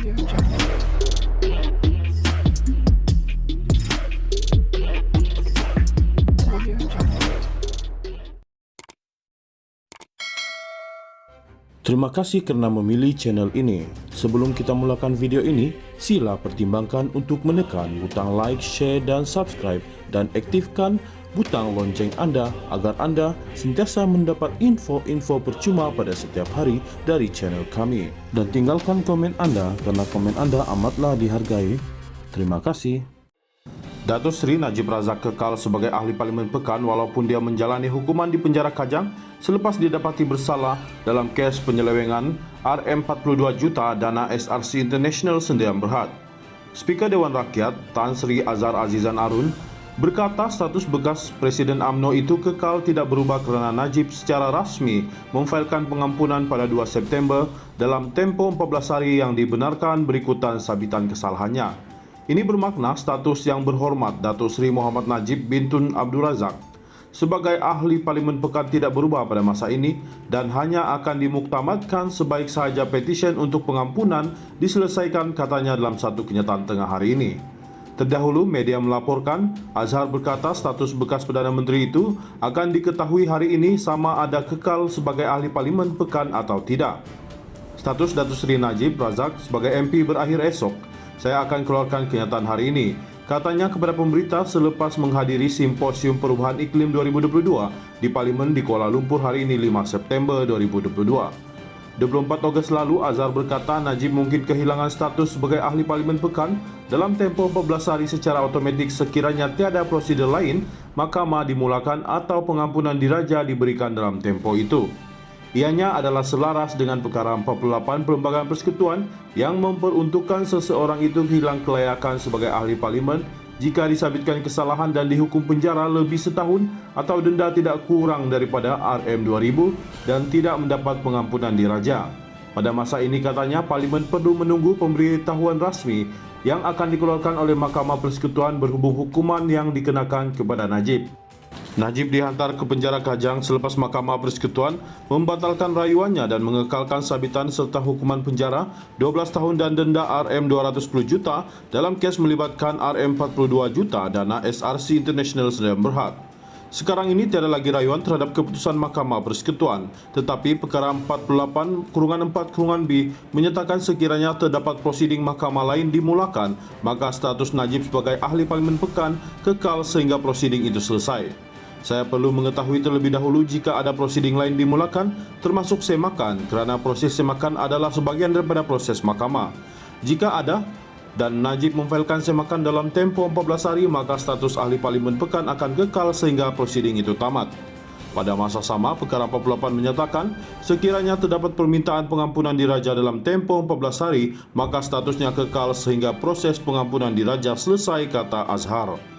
Terima kasih kerana memilih channel ini. Sebelum kita mulakan video ini, sila pertimbangkan untuk menekan butang like, share dan subscribe dan aktifkan butang lonceng anda agar anda sentiasa mendapat info-info percuma pada setiap hari dari channel kami. Dan tinggalkan komen anda kerana komen anda amatlah dihargai. Terima kasih. Datuk Seri Najib Razak kekal sebagai Ahli Parlimen Pekan walaupun dia menjalani hukuman di penjara Kajang selepas didapati bersalah dalam kes penyelewengan RM42 juta dana SRC International Sdn Bhd. Speaker Dewan Rakyat Tan Sri Azhar Azizan Arun berkata status bekas Presiden UMNO itu kekal tidak berubah kerana Najib secara rasmi memfailkan pengampunan pada 2 September dalam tempoh 14 hari yang dibenarkan berikutan sabitan kesalahannya. Ini bermakna status yang berhormat Datuk Seri Muhammad Najib bin Tun Abdul Razak sebagai Ahli Parlimen Pekan tidak berubah pada masa ini dan hanya akan dimuktamadkan sebaik sahaja petisyen untuk pengampunan diselesaikan, katanya dalam satu kenyataan tengah hari ini. Terdahulu, media melaporkan Azhar berkata status bekas Perdana Menteri itu akan diketahui hari ini sama ada kekal sebagai Ahli Parlimen Pekan atau tidak. Status Datuk Seri Najib Razak sebagai MP berakhir esok. Saya akan keluarkan kenyataan hari ini, katanya kepada pemberita selepas menghadiri Simposium Perubahan Iklim 2022 di Parlimen di Kuala Lumpur hari ini 5 September 2022. 24 Ogos lalu, Azhar berkata Najib mungkin kehilangan status sebagai Ahli Parlimen Pekan dalam tempoh 14 hari secara automatik sekiranya tiada prosedur lain, mahkamah dimulakan atau pengampunan diraja diberikan dalam tempoh itu. Ianya adalah selaras dengan perkara 48 Perlembagaan Persekutuan yang memperuntukkan seseorang itu hilang kelayakan sebagai ahli parlimen jika disabitkan kesalahan dan dihukum penjara lebih setahun atau denda tidak kurang daripada RM2000 dan tidak mendapat pengampunan diraja. Pada masa ini, katanya, parlimen perlu menunggu pemberitahuan rasmi yang akan dikeluarkan oleh Mahkamah Persekutuan berhubung hukuman yang dikenakan kepada Najib. Najib dihantar ke penjara Kajang selepas Mahkamah Persekutuan membatalkan rayuannya dan mengekalkan sabitan serta hukuman penjara 12 tahun dan denda RM210 juta dalam kes melibatkan RM42 juta dana SRC International Sdn Bhd. Sekarang ini tiada lagi rayuan terhadap keputusan Mahkamah Persekutuan, tetapi perkara 48/4/B menyatakan sekiranya terdapat prosiding mahkamah lain dimulakan, maka status Najib sebagai Ahli Parlimen Pekan kekal sehingga prosiding itu selesai. Saya perlu mengetahui terlebih dahulu jika ada prosiding lain dimulakan, termasuk semakan, kerana proses semakan adalah sebahagian daripada proses mahkamah. Jika ada dan Najib memfailkan semakan dalam tempoh 14 hari, maka status Ahli Parlimen Pekan akan kekal sehingga prosiding itu tamat. Pada masa sama, perkara 48 menyatakan sekiranya terdapat permintaan pengampunan diraja dalam tempoh 14 hari, maka statusnya kekal sehingga proses pengampunan diraja selesai, kata Azhar.